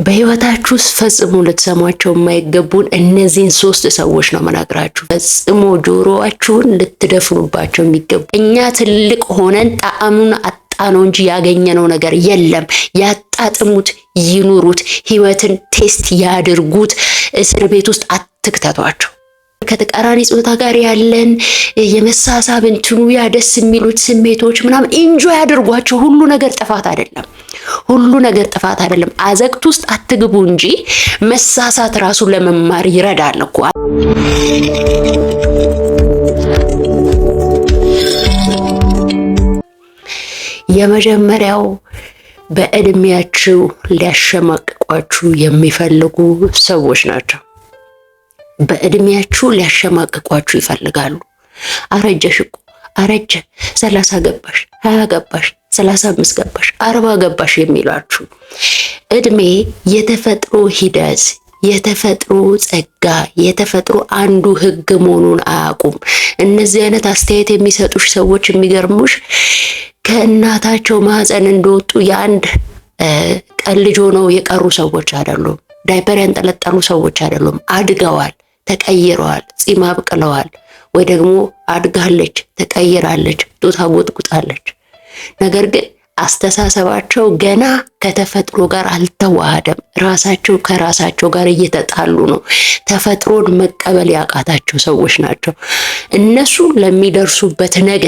በህይወታችሁ ውስጥ ፈጽሞ ልትሰሟቸው የማይገቡን እነዚህን 3 ሰዎች ነው መናገራችሁ። ፈጽሞ ጆሮአችሁን ልትደፍኑባቸው የሚገቡ። እኛ ትልቅ ሆነን ጣዕሙን አጣነው እንጂ ያገኘነው ነገር የለም። ያጣጥሙት፣ ይኑሩት፣ ህይወትን ቴስት ያድርጉት። እስር ቤት ውስጥ አትክተቷቸው። ከተቃራኒ ጾታ ጋር ያለን የመሳሳብ እንትኑ ያ ደስ የሚሉት ስሜቶች ምናምን ኢንጆይ ያድርጓቸው። ሁሉ ነገር ጥፋት አይደለም። ሁሉ ነገር ጥፋት አይደለም። አዘቅት ውስጥ አትግቡ እንጂ መሳሳት ራሱ ለመማር ይረዳል እኮ። የመጀመሪያው በእድሜያችሁ ሊያሸማቅቋችሁ የሚፈልጉ ሰዎች ናቸው። በእድሜያችሁ ሊያሸማቅቋችሁ ይፈልጋሉ። አረጀሽ እኮ አረጀ፣ 30 ገባሽ፣ 20 ገባሽ፣ 35 ገባሽ፣ 40 ገባሽ የሚሏችሁ እድሜ የተፈጥሮ ሂደት፣ የተፈጥሮ ጸጋ፣ የተፈጥሮ አንዱ ህግ መሆኑን አያውቁም። እነዚህ አይነት አስተያየት የሚሰጡሽ ሰዎች የሚገርሙሽ ከእናታቸው ማህፀን እንደወጡ የአንድ ቀን ልጅ ሆነው የቀሩ ሰዎች አይደሉም። ዳይፐር ያንጠለጠሉ ሰዎች አይደሉም። አድገዋል፣ ተቀይረዋል፣ ጺም አብቅለዋል፣ ወይ ደግሞ አድጋለች፣ ተቀይራለች፣ ጡት አጎጥጉጣለች። ነገር ግን አስተሳሰባቸው ገና ከተፈጥሮ ጋር አልተዋሃደም። ራሳቸው ከራሳቸው ጋር እየተጣሉ ነው። ተፈጥሮን መቀበል ያቃታቸው ሰዎች ናቸው። እነሱ ለሚደርሱበት ነገ፣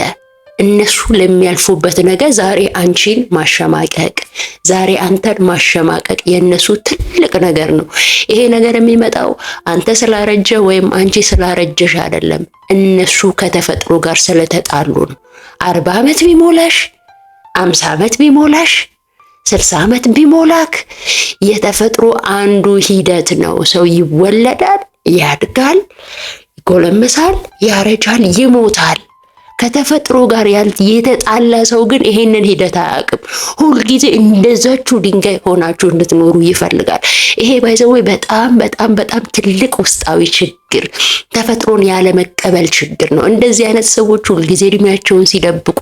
እነሱ ለሚያልፉበት ነገር ዛሬ አንቺን ማሸማቀቅ፣ ዛሬ አንተን ማሸማቀቅ የነሱ ትልቅ ነገር ነው። ይሄ ነገር የሚመጣው አንተ ስላረጀ ወይም አንቺ ስላረጀሽ አይደለም። እነሱ ከተፈጥሮ ጋር ስለተጣሉ ነው። 40 ዓመት ቢሞላሽ፣ 50 ዓመት ቢሞላሽ፣ 60 ዓመት ቢሞላክ የተፈጥሮ አንዱ ሂደት ነው። ሰው ይወለዳል፣ ያድጋል፣ ይጎለምሳል፣ ያረጃል፣ ይሞታል። ከተፈጥሮ ጋር የተጣላ ሰው ግን ይሄንን ሂደት አያውቅም። ሁልጊዜ እንደዛችሁ ድንጋይ ሆናችሁ እንድትኖሩ ይፈልጋል። ይሄ ባይዘው በጣም በጣም በጣም ትልቅ ውስጣዊ ችግር፣ ተፈጥሮን ያለ መቀበል ችግር ነው። እንደዚህ አይነት ሰዎች ሁልጊዜ እድሜያቸውን ሲደብቁ፣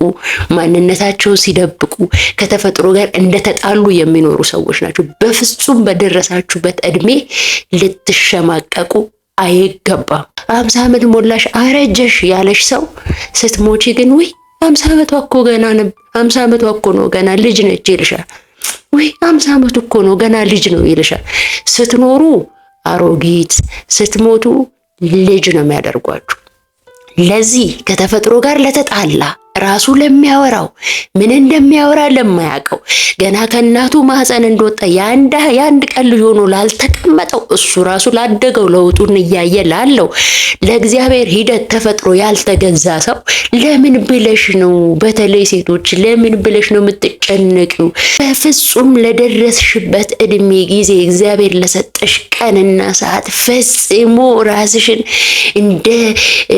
ማንነታቸውን ሲደብቁ፣ ከተፈጥሮ ጋር እንደተጣሉ የሚኖሩ ሰዎች ናቸው። በፍጹም በደረሳችሁበት እድሜ ልትሸማቀቁ አይገባም። 50 ዓመት ሞላሽ አረጀሽ ያለሽ ሰው ስትሞቺ ግን ወይ 50 ዓመቷ እኮ ገና ነው፣ 50 ዓመቷ እኮ ነው ገና ልጅ ነች ይልሻል። ወይ 50 ዓመቱ እኮ ነው ገና ልጅ ነው ይልሻል። ስትኖሩ አሮጊት፣ ስትሞቱ ልጅ ነው የሚያደርጓችሁ። ለዚህ ከተፈጥሮ ጋር ለተጣላ ራሱ ለሚያወራው ምን እንደሚያወራ ለማያውቀው ገና ከእናቱ ማህፀን እንደወጣ የአንድ ቀን ልጅ ሆኖ ላልተቀመጠው እሱ ራሱ ላደገው ለውጡን እያየ ላለው ለእግዚአብሔር ሂደት ተፈጥሮ ያልተገዛ ሰው ለምን ብለሽ ነው፣ በተለይ ሴቶች ለምን ብለሽ ነው የምትጨነቂው? በፍጹም ለደረስሽበት እድሜ ጊዜ እግዚአብሔር ለሰጠሽ ቀንና ሰዓት ፈጽሞ ራስሽን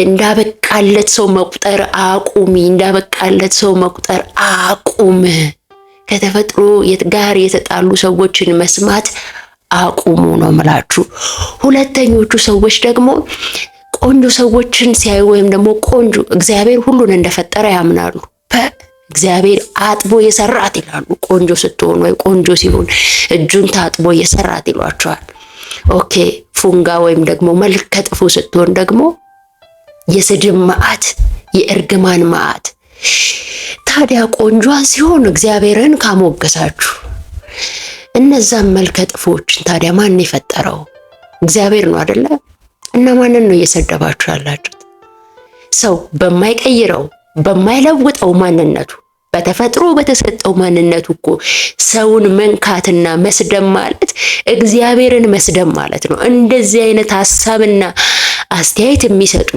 እንዳበቃለት ሰው መቁጠር አቁሚ። እንዳበቃለት ሰው መቁጠር አቁም። ከተፈጥሮ ጋር የተጣሉ ሰዎችን መስማት አቁሙ ነው የምላችሁ። ሁለተኞቹ ሰዎች ደግሞ ቆንጆ ሰዎችን ሲያዩ ወይም ደግሞ ቆንጆ እግዚአብሔር ሁሉን እንደፈጠረ ያምናሉ። እግዚአብሔር አጥቦ የሰራት ይላሉ። ቆንጆ ስትሆን ወይ ቆንጆ ሲሆን እጁን ታጥቦ የሰራት ይሏቸዋል። ኦኬ ፉንጋ ወይም ደግሞ መልከ ጥፉ ስትሆን ደግሞ የስድብ መዓት፣ የእርግማን መዓት። ታዲያ ቆንጆን ሲሆን እግዚአብሔርን ካሞገሳችሁ እነዛን መልከ ጥፎችን ታዲያ ማን የፈጠረው? እግዚአብሔር ነው አይደለ? እና ማንን ነው እየሰደባችሁ ያላችሁት? ሰው በማይቀይረው በማይለውጠው ማንነቱ በተፈጥሮ በተሰጠው ማንነቱ እኮ ሰውን መንካትና መስደብ ማለት እግዚአብሔርን መስደብ ማለት ነው። እንደዚህ አይነት ሐሳብና አስተያየት የሚሰጡ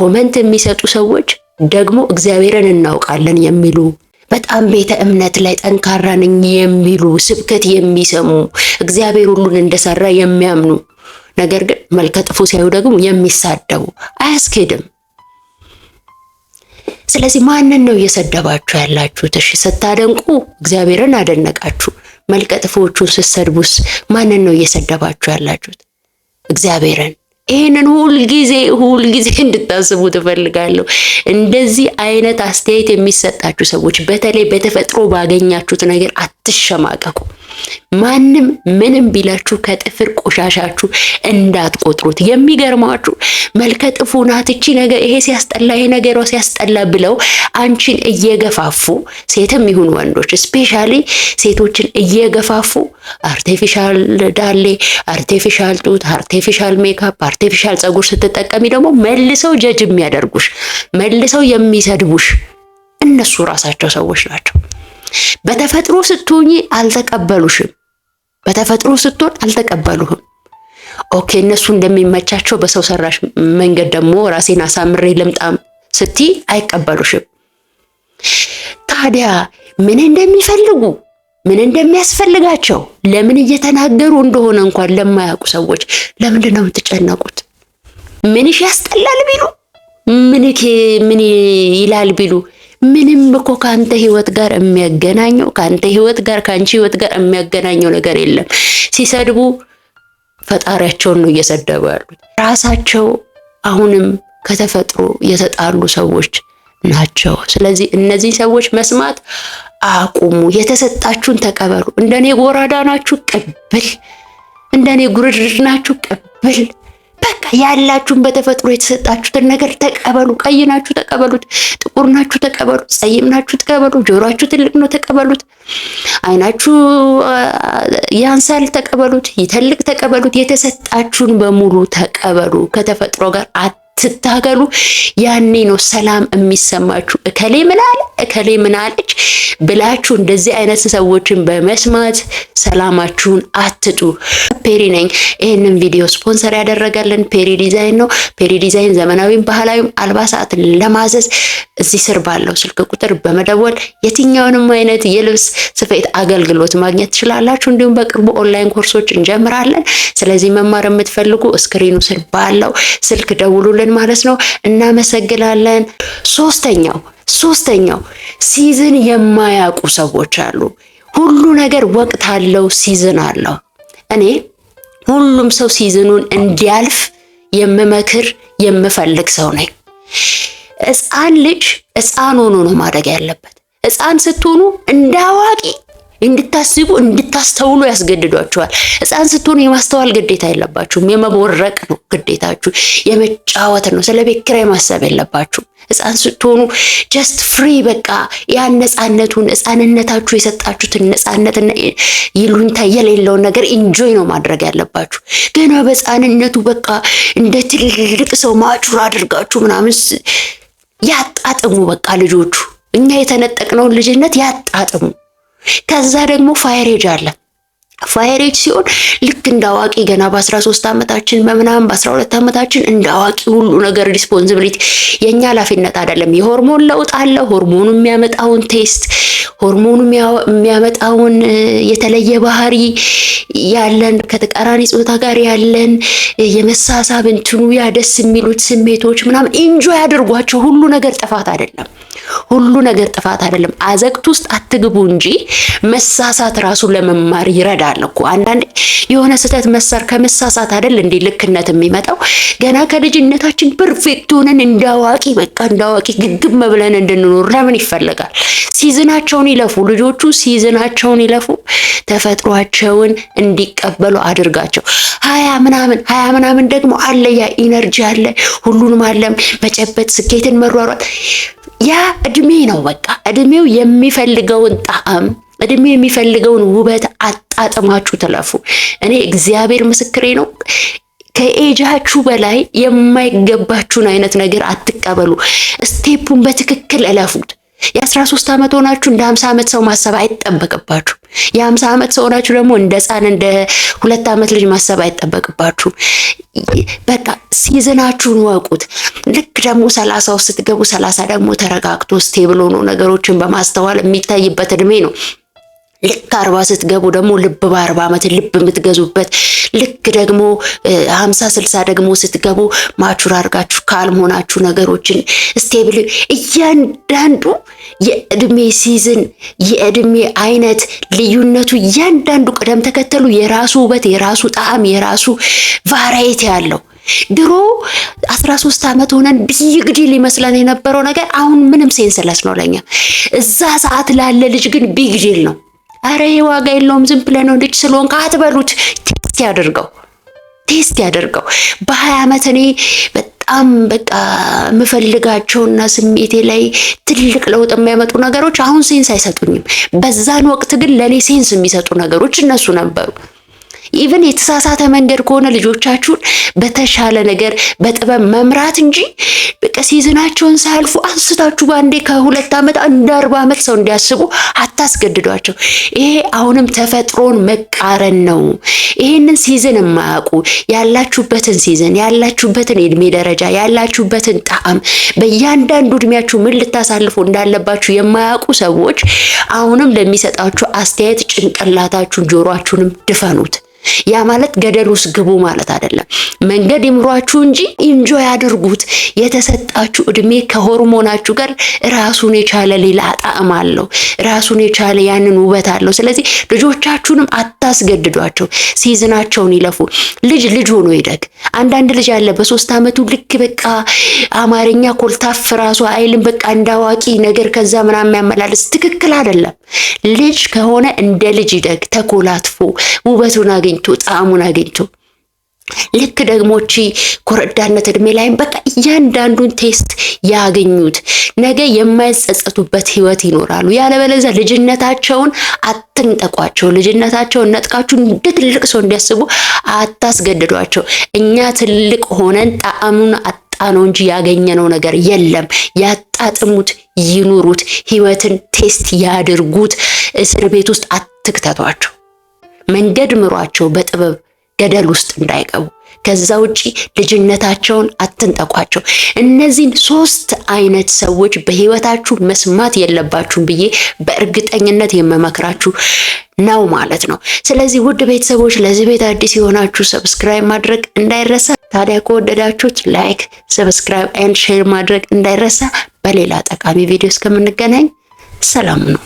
ኮመንት የሚሰጡ ሰዎች ደግሞ እግዚአብሔርን እናውቃለን የሚሉ በጣም ቤተ እምነት ላይ ጠንካራ ነኝ የሚሉ ስብከት የሚሰሙ እግዚአብሔር ሁሉን እንደሰራ የሚያምኑ ነገር ግን መልከ ጥፉ ሲያዩ ደግሞ የሚሳደቡ አያስኬድም። ስለዚህ ማንን ነው እየሰደባችሁ ያላችሁት? እሺ ስታደንቁ እግዚአብሔርን አደነቃችሁ። መልከ ጥፎቹን ስትሰድቡስ ማንን ነው እየሰደባችሁ ያላችሁት? እግዚአብሔርን። ይህንን ሁልጊዜ እንድታስቡ ትፈልጋለሁ። እንደዚህ አይነት አስተያየት የሚሰጣችሁ ሰዎች በተለይ በተፈጥሮ ባገኛችሁት ነገር አትሸማቀቁ። ማንም ምንም ቢላችሁ ከጥፍር ቆሻሻችሁ እንዳትቆጥሩት። የሚገርማችሁ መልከ ጥፉ ናት እቺ ነገር፣ ይሄ ሲያስጠላ፣ ይሄ ነገሯ ሲያስጠላ ብለው አንቺን እየገፋፉ ሴትም ይሁን ወንዶች ስፔሻሊ ሴቶችን እየገፋፉ አርቲፊሻል ዳሌ፣ አርቲፊሻል ጡት፣ አርቲፊሻል ሜካፕ፣ አርቲፊሻል ፀጉር ስትጠቀሚ ደግሞ መልሰው ጀጅ የሚያደርጉሽ መልሰው የሚሰድቡሽ እነሱ ራሳቸው ሰዎች ናቸው። በተፈጥሮ ስትሆኚ አልተቀበሉሽም። በተፈጥሮ ስትሆን አልተቀበሉህም። ኦኬ እነሱ እንደሚመቻቸው በሰው ሰራሽ መንገድ ደግሞ ራሴን አሳምሬ ልምጣም ስቲ አይቀበሉሽም። ታዲያ ምን እንደሚፈልጉ ምን እንደሚያስፈልጋቸው ለምን እየተናገሩ እንደሆነ እንኳን ለማያውቁ ሰዎች ለምንድን ነው የምትጨነቁት? ምንሽ ያስጠላል ቢሉ ምን ይላል ቢሉ ምንም እኮ ካንተ ህይወት ጋር የሚያገናኘው ካንተ ህይወት ጋር ካንቺ ህይወት ጋር የሚያገናኘው ነገር የለም። ሲሰድቡ ፈጣሪያቸውን ነው እየሰደቡ ያሉት። ራሳቸው አሁንም ከተፈጥሮ የተጣሉ ሰዎች ናቸው። ስለዚህ እነዚህ ሰዎች መስማት አቁሙ። የተሰጣችሁን ተቀበሉ። እንደኔ ጎራዳ ናችሁ ቅብል፣ እንደኔ ጉርድር ናችሁ ቅብል። በቃ ያላችሁን በተፈጥሮ የተሰጣችሁትን ነገር ተቀበሉ። ቀይ ናችሁ ተቀበሉት፣ ጥቁር ናችሁ ተቀበሉት፣ ጸይም ናችሁ ተቀበሉ፣ ጆሮአችሁ ትልቅ ነው ተቀበሉት፣ አይናችሁ ያንሳል ተቀበሉት፣ ይተልቅ ተቀበሉት። የተሰጣችሁን በሙሉ ተቀበሉ። ከተፈጥሮ ጋር አትታገሉ። ያኔ ነው ሰላም የሚሰማችሁ። እከሌ ምን አለ እከሌ ምን አለች ብላችሁ እንደዚህ አይነት ሰዎችን በመስማት ሰላማችሁን አትጡ። ፔሪ ነኝ። ይህንን ቪዲዮ ስፖንሰር ያደረገልን ፔሪ ዲዛይን ነው። ፔሪ ዲዛይን ዘመናዊም ባህላዊም አልባሳት ለማዘዝ እዚህ ስር ባለው ስልክ ቁጥር በመደወል የትኛውንም አይነት የልብስ ስፌት አገልግሎት ማግኘት ትችላላችሁ። እንዲሁም በቅርቡ ኦንላይን ኮርሶች እንጀምራለን። ስለዚህ መማር የምትፈልጉ ስክሪኑ ስር ባለው ስልክ ደውሉልን ማለት ነው። እናመሰግናለን። ሶስተኛው ሲዝን የማያውቁ ሰዎች አሉ። ሁሉ ነገር ወቅት አለው፣ ሲዝን አለው። እኔ ሁሉም ሰው ሲዝኑን እንዲያልፍ የምመክር የምፈልግ ሰው ነኝ። ሕፃን ልጅ ሕፃን ሆኖ ነው ማደግ ያለበት። ሕፃን ስትሆኑ እንደ አዋቂ እንድታስቡ እንድታስተውሉ ያስገድዷቸዋል። ሕፃን ስትሆኑ የማስተዋል ግዴታ የለባችሁም። የመቦረቅ ነው ግዴታችሁ፣ የመጫወት ነው። ስለ ቤት ኪራይ ማሰብ የለባችሁ። ሕፃን ስትሆኑ ጀስት ፍሪ በቃ ያን ነፃነቱን ሕፃንነታችሁ የሰጣችሁትን ነፃነትና ይሉኝታ የሌለውን ነገር ኢንጆይ ነው ማድረግ ያለባችሁ። ገና በሕፃንነቱ በቃ እንደ ትልቅ ሰው ማቹር አድርጋችሁ ምናምን ያጣጥሙ። በቃ ልጆቹ እኛ የተነጠቅነውን ልጅነት ያጣጥሙ። ከዛ ደግሞ ፋይሬጅ አለ። ፋይሬጅ ሲሆን ልክ እንደ አዋቂ ገና በ13 ዓመታችን በምናምን በ12 ዓመታችን እንደ አዋቂ ሁሉ ነገር ሪስፖንሲቢሊቲ የኛ ኃላፊነት አይደለም። የሆርሞን ለውጥ አለ። ሆርሞኑ የሚያመጣውን ቴስት፣ ሆርሞኑ የሚያመጣውን የተለየ ባህሪ ያለን ከተቃራኒ ጾታ ጋር ያለን የመሳሳብ እንትኑ ያ ደስ የሚሉት ስሜቶች ምናምን ኢንጆይ አድርጓቸው። ሁሉ ነገር ጥፋት አይደለም። ሁሉ ነገር ጥፋት አይደለም። አዘቅት ውስጥ አትግቡ እንጂ መሳሳት ራሱ ለመማር ይረዳል እኮ። አንዳንዴ የሆነ ስህተት መሰር ከመሳሳት አይደል እንዴ ልክነት የሚመጣው? ገና ከልጅነታችን ፐርፌክት ሆነን እንዳዋቂ በቃ እንዳዋቂ ግግም ብለን እንድንኖር ለምን ይፈልጋል? ሲዝናቸውን ይለፉ ልጆቹ፣ ሲዝናቸውን ይለፉ። ተፈጥሯቸውን እንዲቀበሉ አድርጋቸው። ሀያ ምናምን ደግሞ አለ፣ ያ ኢነርጂ አለ፣ ሁሉንም አለም መጨበጥ፣ ስኬትን መሯሯጥ። ያ እድሜ ነው። በቃ እድሜው የሚፈልገውን ጣዕም፣ እድሜው የሚፈልገውን ውበት አጣጥማችሁ ተለፉ። እኔ እግዚአብሔር ምስክሬ ነው። ከኤጃችሁ በላይ የማይገባችሁን አይነት ነገር አትቀበሉ። ስቴፑን በትክክል እለፉት። የ13 ዓመት ሆናችሁ እንደ 50 ዓመት ሰው ማሰብ አይጠበቅባችሁ። የ50 ዓመት ሰው ሆናችሁ ደግሞ እንደ ሕፃን እንደ 2 ዓመት ልጅ ማሰብ አይጠበቅባችሁ። በቃ ሲዝናችሁን ወቁት። ልክ ደግሞ 30 ስትገቡ 30 ደግሞ ተረጋግቶ ስቴብል ሆኖ ነገሮችን በማስተዋል የሚታይበት እድሜ ነው። ልክ 40 ስትገቡ ደግሞ ልብ በ40 ዓመት ልብ የምትገዙበት፣ ልክ ደግሞ 50 60 ደግሞ ስትገቡ ማቹር አድርጋችሁ ካልም ሆናችሁ ነገሮችን ስቴብል። እያንዳንዱ የእድሜ ሲዝን የእድሜ አይነት ልዩነቱ እያንዳንዱ ቅደም ተከተሉ የራሱ ውበት፣ የራሱ ጣዕም፣ የራሱ ቫራይቲ አለው። ድሮ 13 ዓመት ሆነን ቢግ ዲል ይመስለን የነበረው ነገር አሁን ምንም ሴንስለስ ነው ለኛ። እዛ ሰዓት ላለ ልጅ ግን ቢግ ዲል ነው። አረ ዋጋ የለውም ዝም ብለህ ነው ልጅ ስለሆንክ አትበሉት። ቴስት ያደርገው። በ20 ዓመት እኔ በጣም በቃ የምፈልጋቸውና ስሜቴ ላይ ትልቅ ለውጥ የሚያመጡ ነገሮች አሁን ሴንስ አይሰጡኝም። በዛን ወቅት ግን ለኔ ሴንስ የሚሰጡ ነገሮች እነሱ ነበሩ። ኢቭን የተሳሳተ መንገድ ከሆነ ልጆቻችሁን በተሻለ ነገር በጥበብ መምራት እንጂ በቃ ሲዝናቸውን ሳያልፉ አንስታችሁ ባንዴ ከ2 ዓመት እንደ 40 ዓመት ሰው እንዲያስቡ አታስገድዷቸው። ይሄ አሁንም ተፈጥሮን መቃረን ነው። ይሄንን ሲዝን የማያውቁ ያላችሁበትን ሲዝን ያላችሁበትን የእድሜ ደረጃ ያላችሁበትን ጣዕም በእያንዳንዱ እድሜያችሁ ምን ልታሳልፉ እንዳለባችሁ የማያውቁ ሰዎች አሁንም ለሚሰጣችሁ አስተያየት ጭንቅላታችሁን ጆሮአችሁንም ድፈኑት። ያ ማለት ገደል ውስጥ ግቡ ማለት አይደለም። መንገድ ይምሯችሁ እንጂ ኢንጆይ አድርጉት። የተሰጣችሁ እድሜ ከሆርሞናችሁ ጋር ራሱን የቻለ ሌላ ጣዕም አለው። ራሱን የቻለ ያንን ውበት አለው። ስለዚህ ልጆቻችሁንም አታስገድዷቸው። ሲዝናቸውን ይለፉ። ልጅ ሆኖ ይደግ። አንዳንድ ልጅ አለ በ3 ዓመቱ ልክ በቃ አማርኛ ኮልታፍ ራሱ አይልም በቃ እንዳዋቂ ነገር ከዛ ምናምን ያመላልስ። ትክክል አይደለም። ልጅ ከሆነ እንደ ልጅ ይደግ። ተኮላትፎ ውበቱን አግኝቶ ጣዕሙን አግኝቶ ልክ ደግሞ እቺ ኮረዳነት እድሜ ላይም በቃ እያንዳንዱን ቴስት ያገኙት ነገ የማይጸጸቱበት ህይወት ይኖራሉ። ያለበለዚያ ልጅነታቸውን አትንጠቋቸው። ልጅነታቸውን ነጥቃችሁ እንደ ትልቅ ሰው እንዲያስቡ አታስገድዷቸው። እኛ ትልቅ ሆነን ጣዕሙን ነው እንጂ ያገኘነው ነገር የለም። ያጣጥሙት፣ ይኑሩት፣ ህይወትን ቴስት ያድርጉት። እስር ቤት ውስጥ አትክተቷቸው። መንገድ ምሯቸው በጥበብ ገደል ውስጥ እንዳይገቡ። ከዛ ውጪ ልጅነታቸውን አትንጠቋቸው። እነዚህን 3 አይነት ሰዎች በህይወታችሁ መስማት የለባችሁም ብዬ በእርግጠኝነት የምመክራችሁ ነው ማለት ነው። ስለዚህ ውድ ቤተሰቦች ለዚህ ቤት አዲስ የሆናችሁ ሰብስክራይብ ማድረግ እንዳይረሳ። ታዲያ ከወደዳችሁት ላይክ፣ ሰብስክራይብ ኤንድ ሼር ማድረግ እንዳይረሳ። በሌላ ጠቃሚ ቪዲዮ እስከምንገናኝ ሰላም ነው።